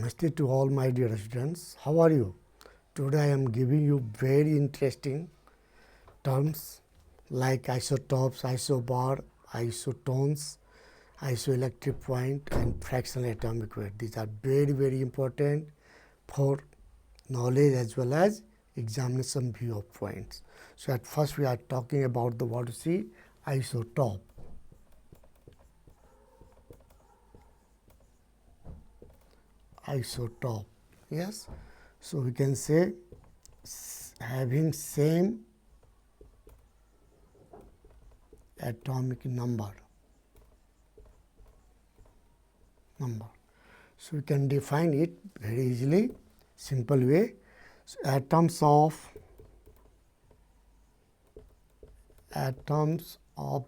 Namaste to all my dear students. How are you? Today I am giving you very interesting terms like isotopes, isobar, isotones, isoelectric point and fractional atomic weight. These are very important for knowledge as well as examination view of points. So at first we are talking about the what to see isotope. Isotope, yes. So we can say having same atomic number. So we can define it very easily, simple way. So atoms of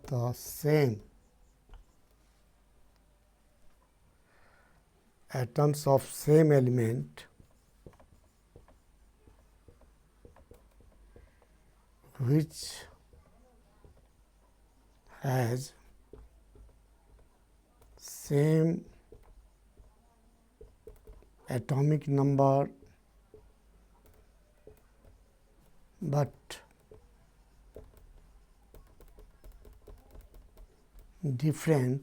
the same element which has same atomic number but different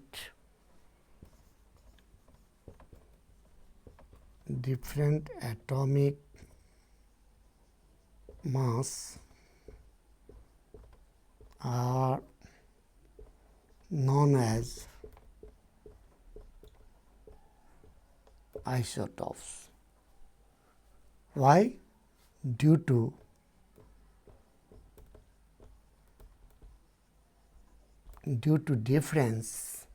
atomic mass are known as isotopes. Why? Due to difference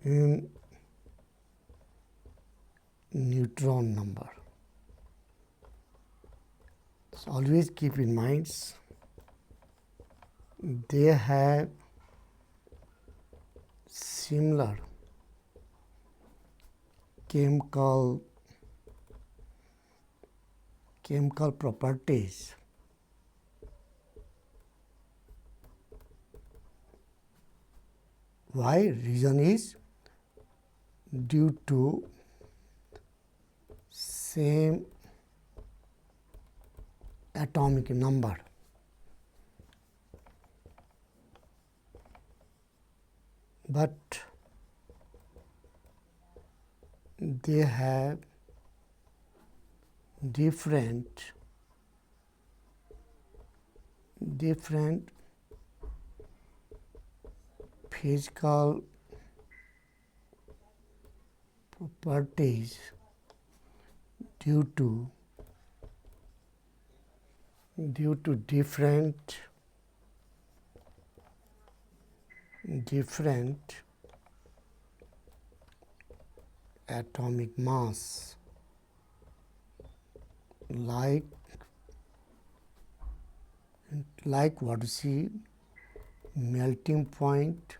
in neutron number. So always keep in mind they have similar chemical properties Why? Reason is due to same atomic number. But they have different physical properties due to different atomic mass, like what you see, melting point,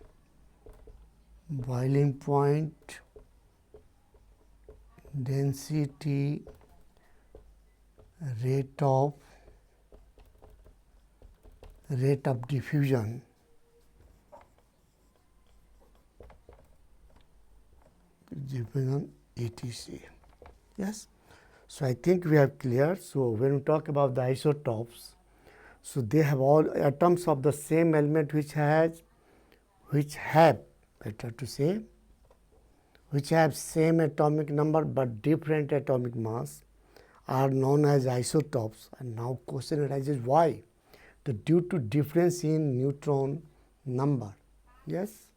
boiling point, density, rate of diffusion, etc. Yes. So I think we have clear. So when we talk about the isotopes, so they have all atoms of the same element which have same atomic number but different atomic mass are known as isotopes. And now question arises why? Due to difference in neutron number. Yes.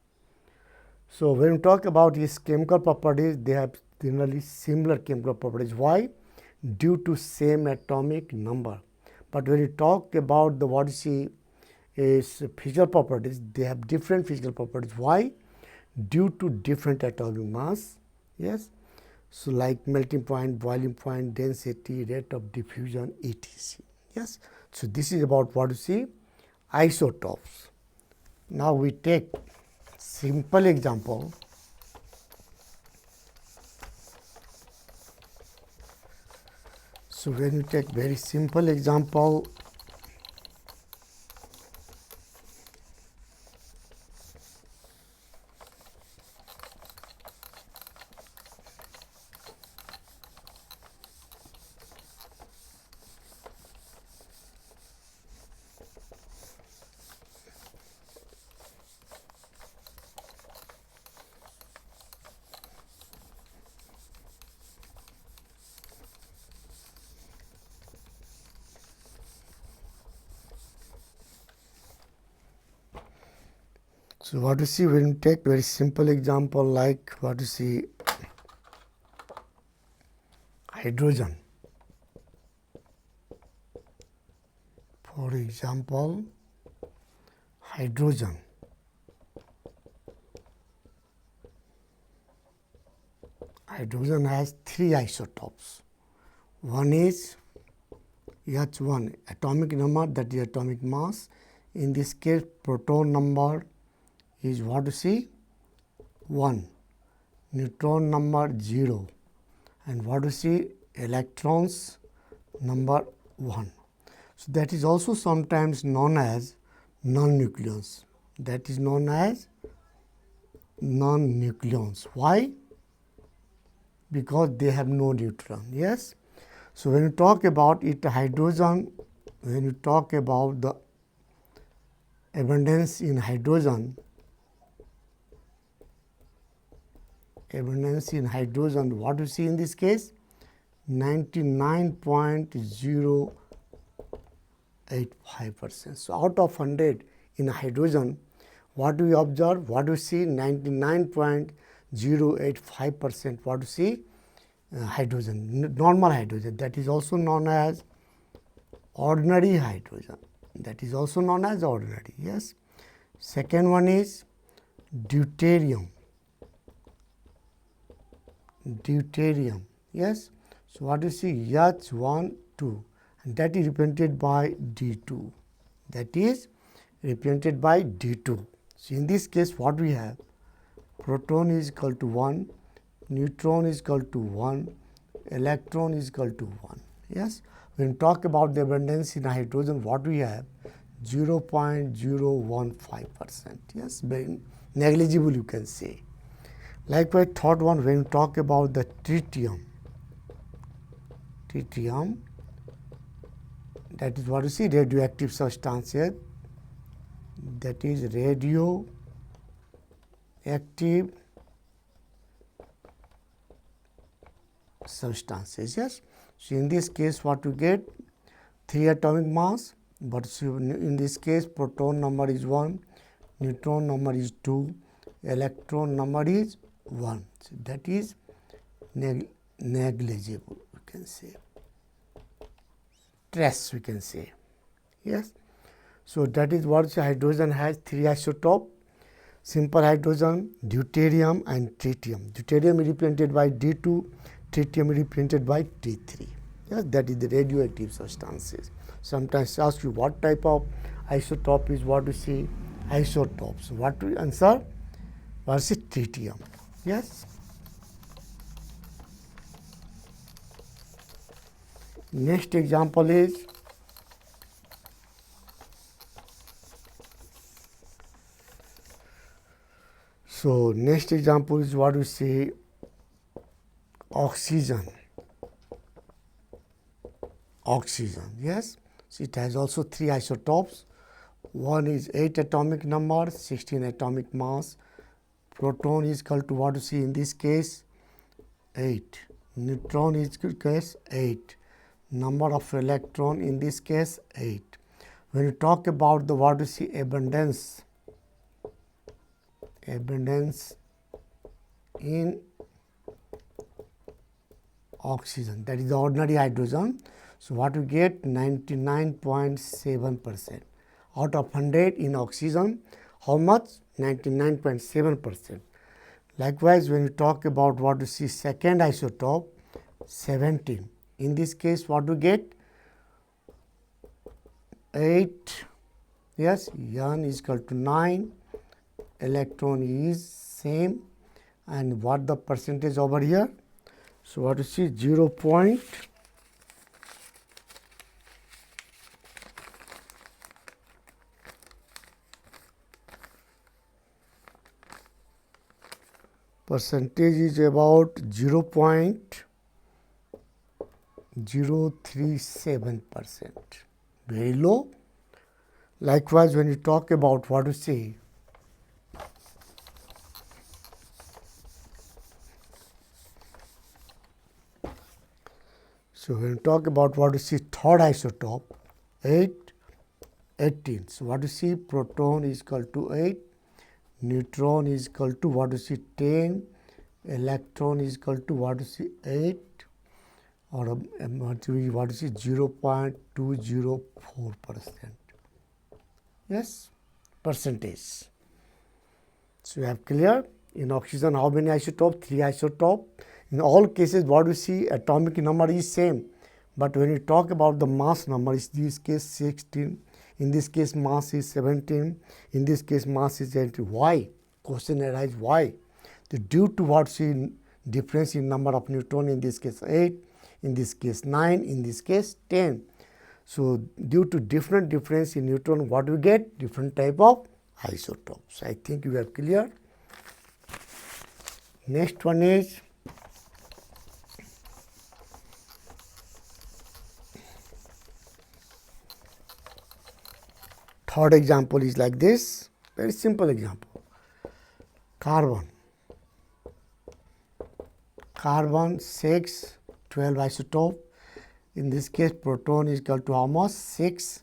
So when we talk about these chemical properties, they have generally similar chemical properties. Why? Due to same atomic number. But when you talk about the what you see is physical properties, they have different physical properties. Why? Due to different atomic mass. Yes. So like melting point, boiling point, density, rate of diffusion, etc. Yes. So this is about what you see isotopes. Now we take simple example. So when you take very simple example, So what you see when you take very simple example like what you see hydrogen. For example, hydrogen. Hydrogen has three isotopes. One is H1 atomic number, that is atomic mass. In this case proton number is what you see 1, neutron number 0, and what you see electrons number 1. So that is also sometimes known as non-nucleons. That is known as non-nucleons. Why? Because they have no neutron. Yes. So when you talk about it, hydrogen, when you talk about the abundance in hydrogen, what you see in this case 99.085%. So out of 100 in hydrogen, what do we observe? What do we see? 99.085%. What do you see? Hydrogen, normal hydrogen, that is also known as ordinary hydrogen. That is also known as ordinary. Yes. Second one is deuterium. Deuterium. Yes. So what you see H1 2, and that is represented by D2. That is represented by D2. So in this case, what we have? Proton is equal to 1, neutron is equal to 1, electron is equal to 1. Yes. When we talk about the abundance in hydrogen, what we have? 0.015%. Yes, very negligible you can say. Likewise, third one, when we talk about the tritium, that is what you see, radioactive substances, that is radioactive substances. Yes. So in this case, what you get? 3 atomic mass, but in this case proton number is 1, neutron number is 2, electron number is 1. So that is negligible, we can say, trace we can say. Yes. So that is what hydrogen has 3 isotope: simple hydrogen, deuterium and tritium. Deuterium is represented by D2, tritium is represented by T3. Yes, that is the radioactive substances. Sometimes ask you what type of isotope is what you see isotopes. What do you answer? What is tritium? Yes. Next example is next example is what we say oxygen. Yes. So it has also 3 isotopes. One is 8 atomic number, 16 atomic mass. Proton is equal to what you see in this case 8. Neutron is equal to 8. Number of electron in this case 8. When you talk about the what you see abundance in oxygen, that is the ordinary hydrogen. So what we get? 99.7%. Out of 100 in oxygen, how much? 99.7%. Likewise, when you talk about what you see second isotope 17, in this case what we get? 8. Yes, N is equal to 9, electron is same, and what the percentage over here? So what you see 0. Percentage is about 0.037%, very low. Likewise, when you talk about what you see so when you talk about what you see third isotope 8, 18. So what you see proton is equal to 8, neutron is equal to what you see 10, electron is equal to what you see 8, or what you see 0.204%. Yes, percentage. So you have clear. In oxygen, how many isotopes? 3 isotopes. In all cases, what we see, atomic number is same. But when you talk about the mass number, in this case 16, in this case mass is 17, in this case mass is 80. Why? Question arises, why? Due to what see difference in number of neutron, in this case 8, in this case 9, in this case 10. So due to different difference in neutron, what we get? Different type of isotopes. I think you have clear. Next one is third example is like this, very simple example. Carbon 6, 12 isotope. In this case proton is equal to how much? 6.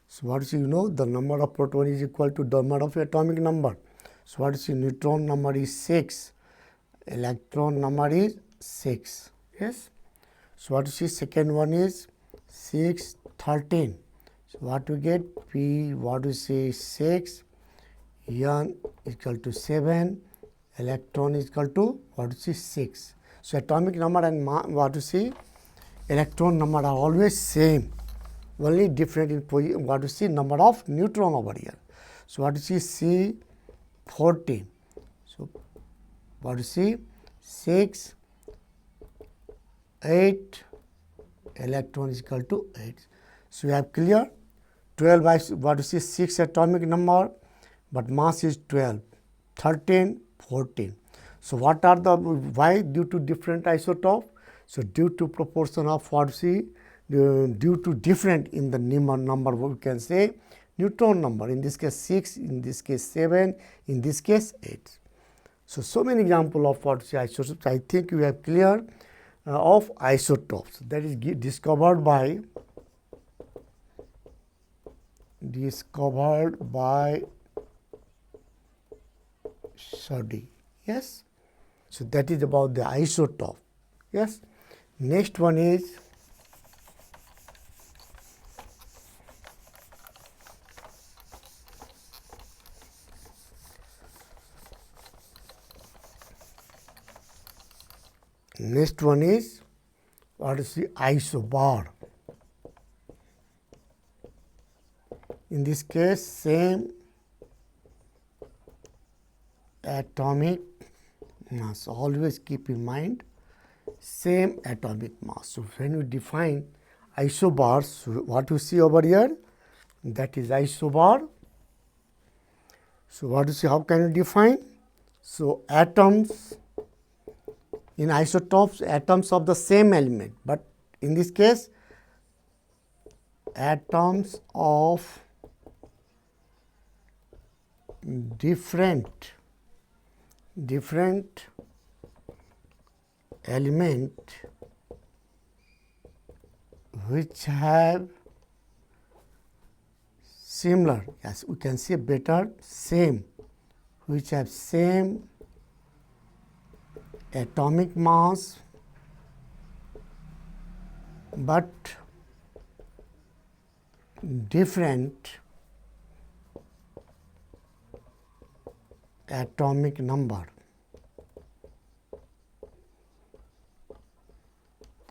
So what is, you know, the number of proton is equal to the number of atomic number. So what is the neutron number is 6, electron number is 6. Yes. So what is the second one is 6, 13. So what we get? P, what we say 6, N is equal to 7, electron is equal to what we see 6. So atomic number and what you see electron number are always same, only different in what you see number of neutron over here. So what you see C 14. So what you see 6, 8, electron is equal to 8. So we have clear. 12 by what you see 6 atomic number, but mass is 12, 13, 14. So what are the, why? Due to different isotope. So due to proportion of what you see, due to different in the number, we can say neutron number, in this case 6, in this case 7, in this case 8. So many example of what you see isotopes. I think you have clear of isotopes, that is discovered by study. Yes. So that is about the isotope. Yes. Next one is what is the ISOBAR. In this case, same atomic mass. Always keep in mind same atomic mass. So when you define isobars, so what you see over here, that is isobar. So what you see, how can you define? So atoms in isotopes, atoms of the same element, but in this case atoms of different element which have similar, yes, we can say better same, which have same atomic mass but different atomic number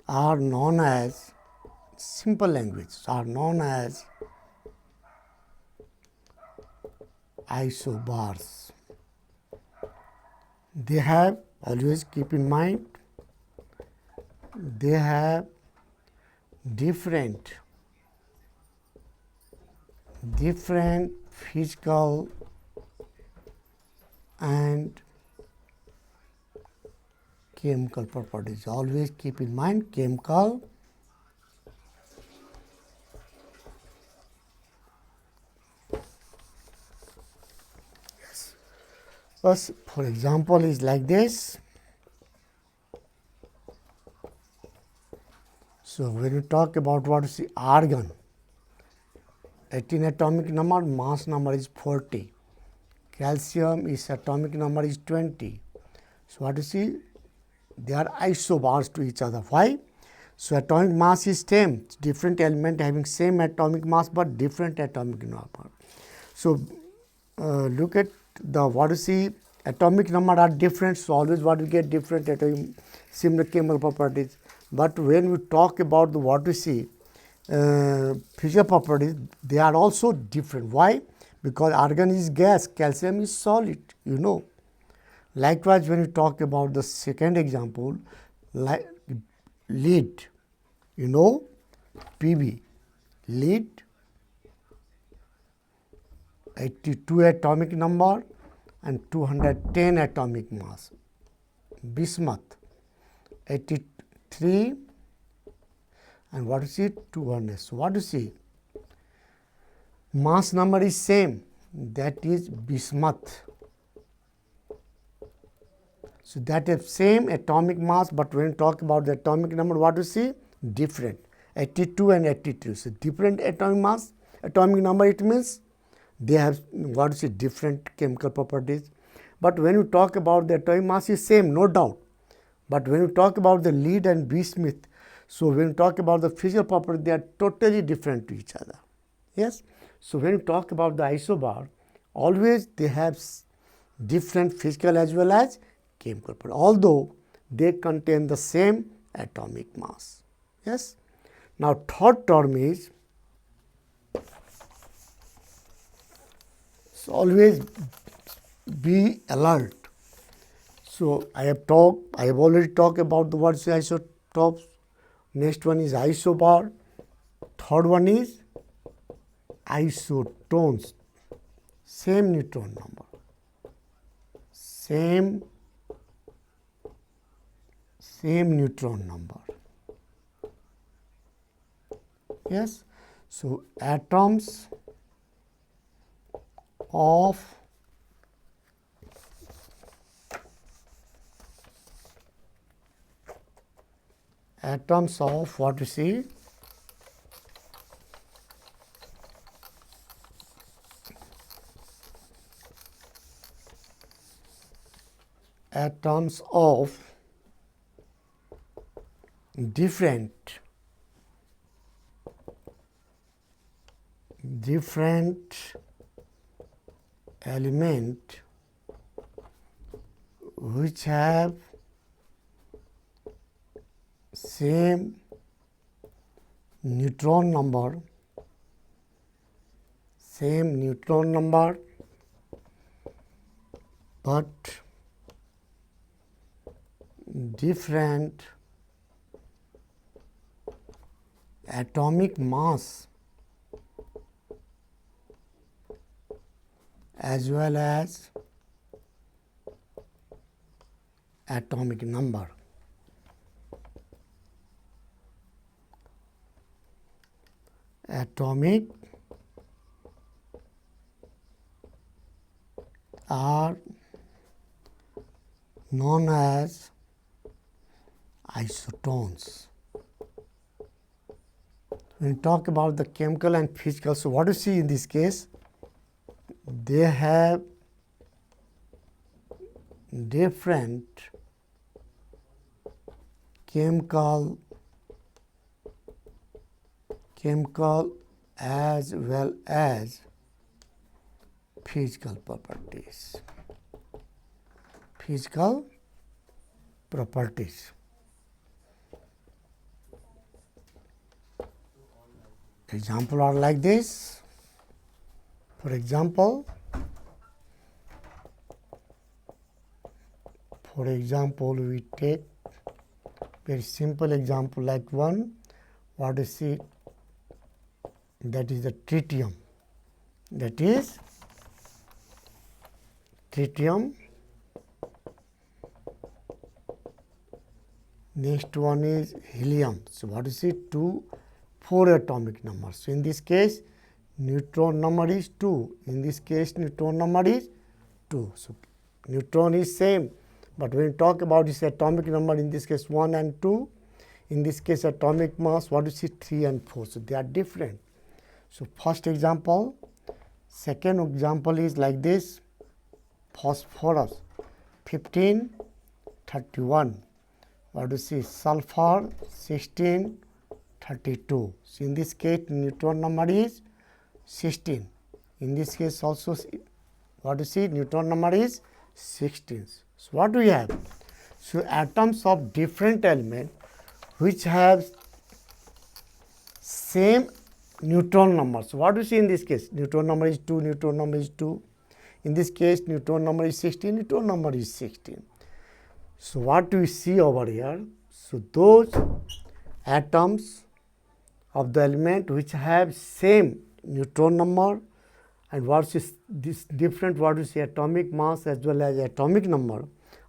are known as, simple language, are known as isobars. They have, always keep in mind, they have different physical and chemical properties. Always keep in mind chemical First, for example, is like this. So when you talk about what is the argon, 18 atomic number, mass number is 40 calcium is atomic number is 20. So what you see? They are isobars to each other. Why? So atomic mass is same. Different element having same atomic mass but different atomic number. So look at the what you see, atomic number are different, so always what we get different atomic similar chemical properties. But when we talk about the what we see physical properties, they are also different. Why? Because argon is gas, calcium is solid, you know. Likewise, when we talk about the second example, like lead, you know, Pb, lead 82 atomic number and 210 atomic mass. Bismuth 83 and what is it? 200. So what you see? Mass number is same, that is bismuth. So that is same atomic mass, but when you talk about the atomic number, what you see? Different. 82 and 82. So different atomic mass, atomic number, it means they have what you see different chemical properties. But when you talk about the atomic mass is same, no doubt. But when you talk about the lead and bismuth, so when you talk about the physical property, they are totally different to each other. Yes. So when you talk about the isobar, always they have different physical as well as chemical property, although they contain the same atomic mass. Yes. Now third term is, so always be alert. So I have already talked about the words isotopes. Next one is isobar. Third one is isotones. Same neutron number. Same neutron number. Yes. So atoms of what you see? Atoms of different element which have same neutron number, but different atomic mass as well as atomic number. Atomic are known as isotones. When we talk about the chemical and physical, so what you see in this case, they have different chemical as well as physical properties. Example are like this. For example, we take very simple example like one, what is it? That is the tritium. That is tritium. Next one is helium. So what is it? 2, 4 atomic numbers. So in this case, neutron number is 2. In this case, neutron number is 2. So neutron is same. But when we talk about this atomic number, in this case 1 and 2, in this case atomic mass, what is it? 3 and 4. So they are different. So first example, second example is like this. phosphorus 15, 31. What do you see? Sulfur 16, 32. So in this case, neutron number is 16. In this case also, what do you see? Neutron number is 16. So what do we have? So atoms of different element which have same neutron number. So what do you see in this case? Neutron number is 2, neutron number is 2. In this case, neutron number is 16, neutron number is 16. So what do we see over here? So those atoms of the element which have same neutron number and what is this different, what you see, atomic mass as well as atomic number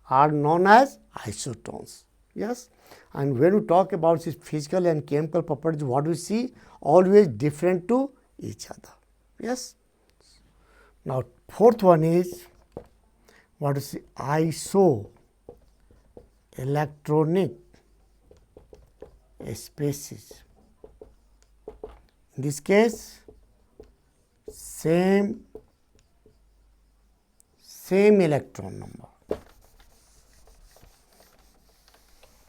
are known as isotones. Yes, and when we talk about this physical and chemical properties, what we see? Always different to each other. Yes. Now fourth one is what is isoelectronic species. In this case, same electron number.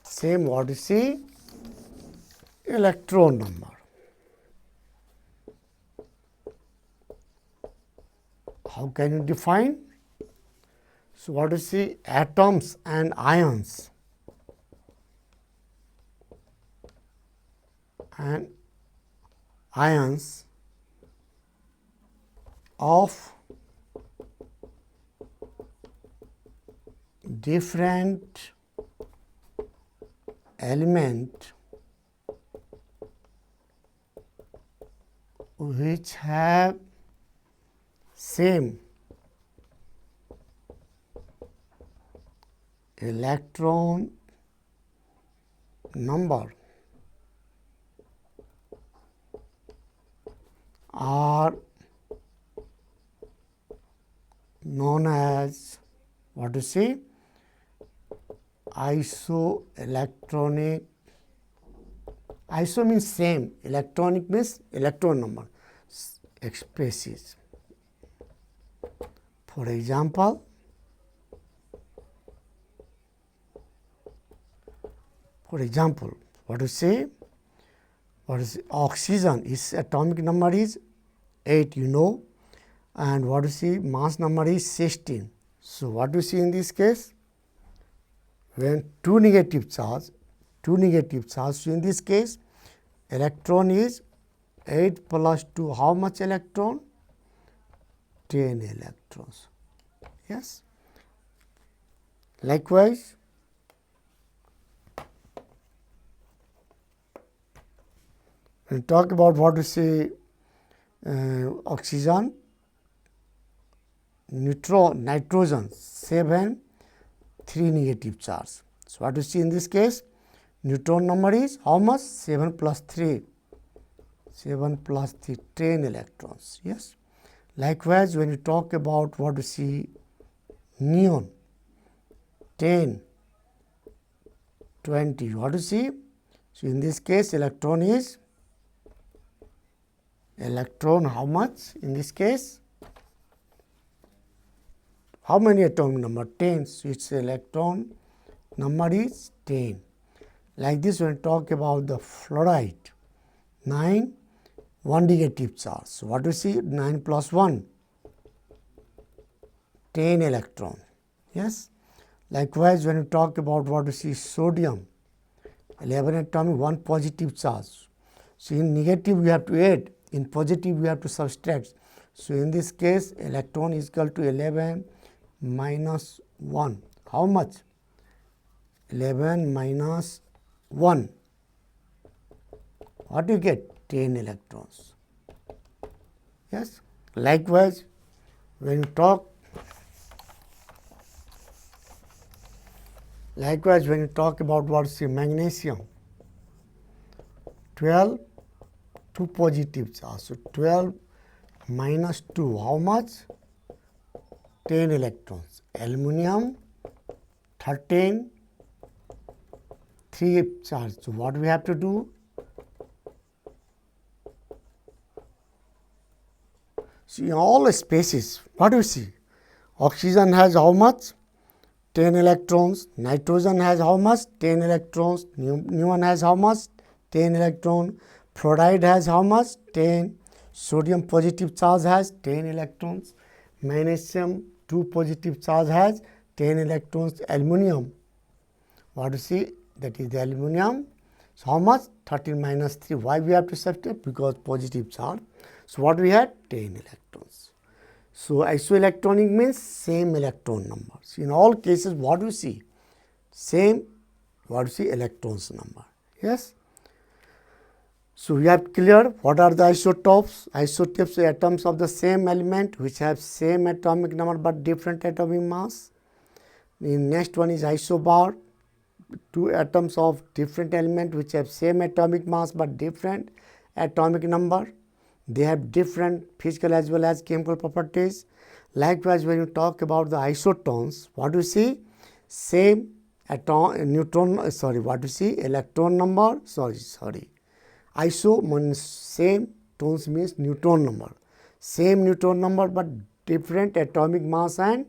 Same what you see? Electron number. How can you define? So what you see? Atoms and ions. And ions of different element which have same electron number are known as what you see? Isoelectronic. Iso means same, electronic means electron number species. For example, what you say? What is oxygen? Its atomic number is 8, you know, and what you see? Mass number is 16. So what do you see in this case? When two negative charge, so in this case, electron is 8 plus 2, how much electron? 10 electrons. Yes. Likewise, when we talk about what we say oxygen, nitrogen 7, 3 negative charge. So what you see in this case? Neutron number is how much? 7 plus 3. 7 plus 3, 10 electrons. Yes. Likewise, when you talk about what you see neon, 10, 20, what you see? So in this case, electron how much in this case? How many atomic number? 10. So its electron number is 10. Like this, when we talk about the fluoride, 9, 1 negative charge. So what do you see? 9 plus 1, 10 electron. Yes. Likewise, when you talk about what you see sodium, 11 atomic, 1 positive charge. So in negative we have to add, in positive we have to subtract. So in this case, electron is equal to 11 minus 1. How much? 11 minus 1. What do you get? 10 electrons. Yes. Likewise, when you talk about what's the magnesium, 12, 2 positive charge. So 12 minus 2, how much? 10 electrons. Aluminium, 13, 3 charge. So what we have to do? See, all species, what do you see? Oxygen has how much? 10 electrons. Nitrogen has how much? 10 electrons. Neon has how much? 10 electron. Fluoride has how much? 10. Sodium positive charge has 10 electrons. Magnesium 2 positive charge has 10 electrons. Aluminium, what do you see? That is the aluminium. So how much? 13 minus 3. Why we have to subtract? Because positive charge. So what we had? 10 electrons. So isoelectronic means same electron numbers. In all cases, what do you see? Same, what do you see? Electrons number. Yes. So we have clear what are the isotopes. Isotopes are atoms of the same element which have same atomic number but different atomic mass. The next one is isobar. Two atoms of different element which have same atomic mass but different atomic number. They have different physical as well as chemical properties. Likewise, when you talk about the isotones, what do you see? Same neutron, sorry, what do you see? Electron number, sorry. Iso means same, tones means neutron number. Same neutron number but different atomic mass and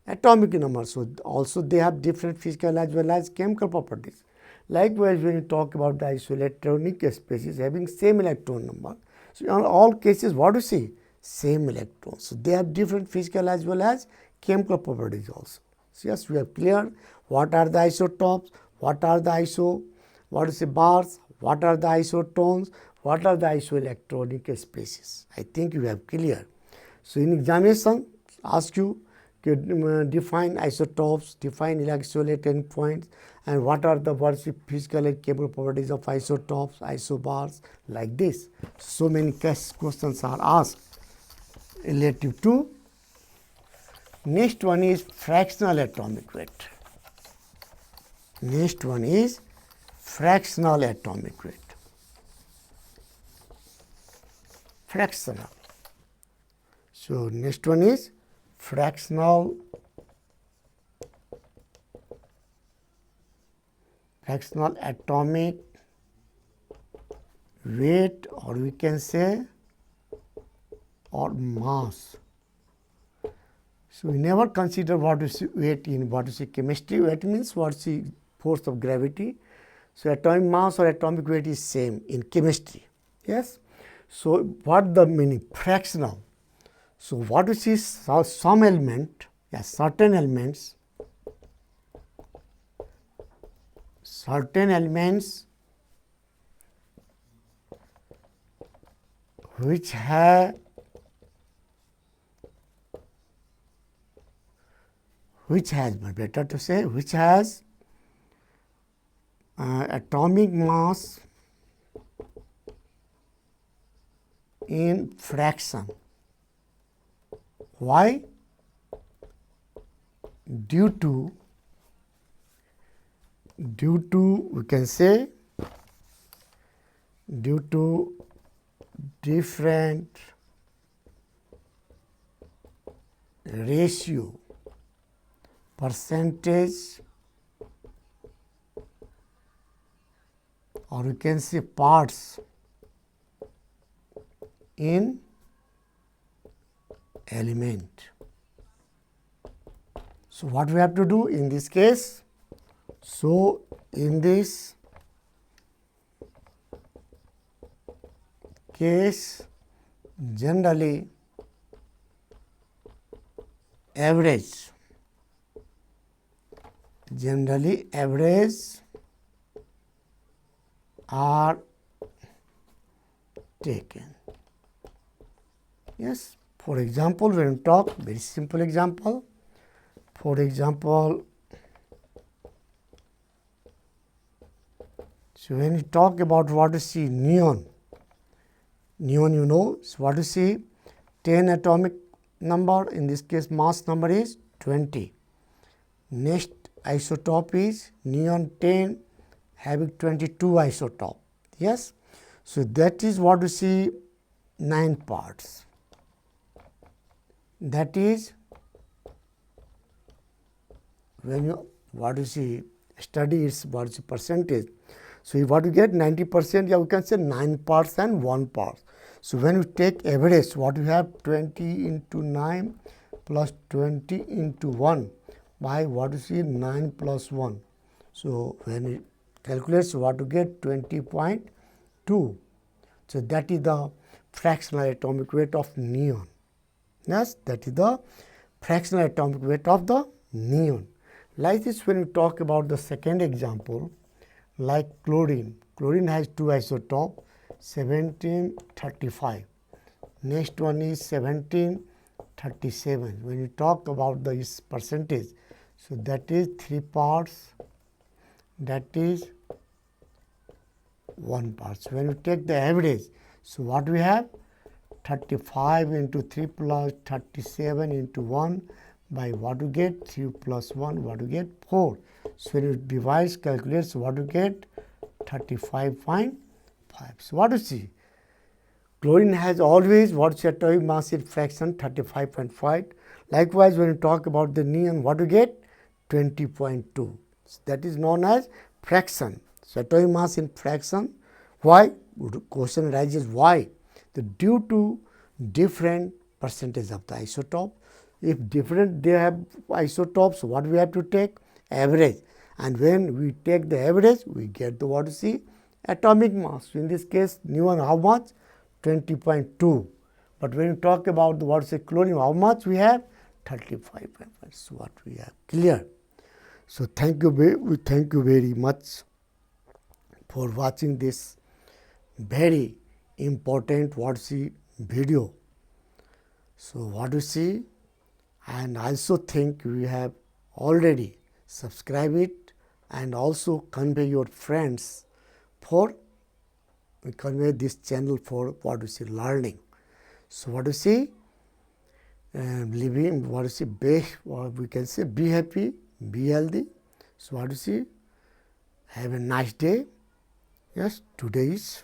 atomic number. So also they have different physical as well as chemical properties. Likewise, when you talk about the isoelectronic species having same electron number, so in all cases, what do you see? Same electrons. So they have different physical as well as chemical properties also. So yes, we have clear what are the isotopes, what are the what is the bars, what are the isotones, what are the isoelectronic species. I think you have clear. So in examination, ask you to define isotopes, define isoelectronic points, and what are the physical and chemical properties of isotopes, isobars, like this. So many questions are asked relative to. Next one is fractional atomic weight. Next one is fractional atomic weight. Fractional. So next one is fractional atomic weight, or we can say, or mass. So we never consider what is weight in what is chemistry. Weight means what is the force of gravity. So atomic mass or atomic weight is same in chemistry. Yes. So what the meaning? Fractional. So what we see, some element, yes, certain elements which has better to say which has atomic mass in fraction. Why? Due to we can say due to different ratio, percentage, or we can say parts in element. So what we have to do in this case? So in this case, generally average are taken. Yes. For example, when we talk, very simple example. For example, so when you talk about what you see, neon you know, so what you see, 10 atomic number, in this case mass number is 20. Next isotope is neon 10 having 22 isotope. Yes. So that is what you see, 9 parts. That is when you what you see study its what is percentage. So what you get 90%, yeah, we can say 9 parts and 1 part. So when you take average, what you have 20 into 9, plus 20 into 1 by what you see 9 plus 1. So when it calculates what to get 20.2. So that is the fractional atomic weight of neon. Yes, that is the fractional atomic weight of the neon. Like this, when we talk about the second example, like chlorine. Chlorine has two isotopes, 1735. Next one is 1737. When you talk about the percentage, so that is 3 parts, that is 1 part. So when you take the average, so what we have? 35 into 3 plus 37 into 1 by what you get? 3 plus 1, what you get? 4. So when you divide, calculates, what you get? 35.5. So what do you see? Chlorine has always what's atomic mass in fraction 35.5. Likewise, when you talk about the neon, what you get? 20.2. So that is known as fraction. So atomic mass in fraction. Why? Question arises why? Due to different percentage of the isotope. If different they have isotopes, what we have to take? Average. And when we take the average, we get the what you see? Atomic mass. So in this case, neon how much? 20.2. But when you talk about the what you say chlorine, how much we have? 35. So what we have clear. So thank you very much for watching this very important what see video. So what you see, and I also think we have already subscribed it and also convey your friends for convey this channel for what you see learning. So what you see, living what you see we can say be happy, be healthy. So what you see, have a nice day. Yes, today is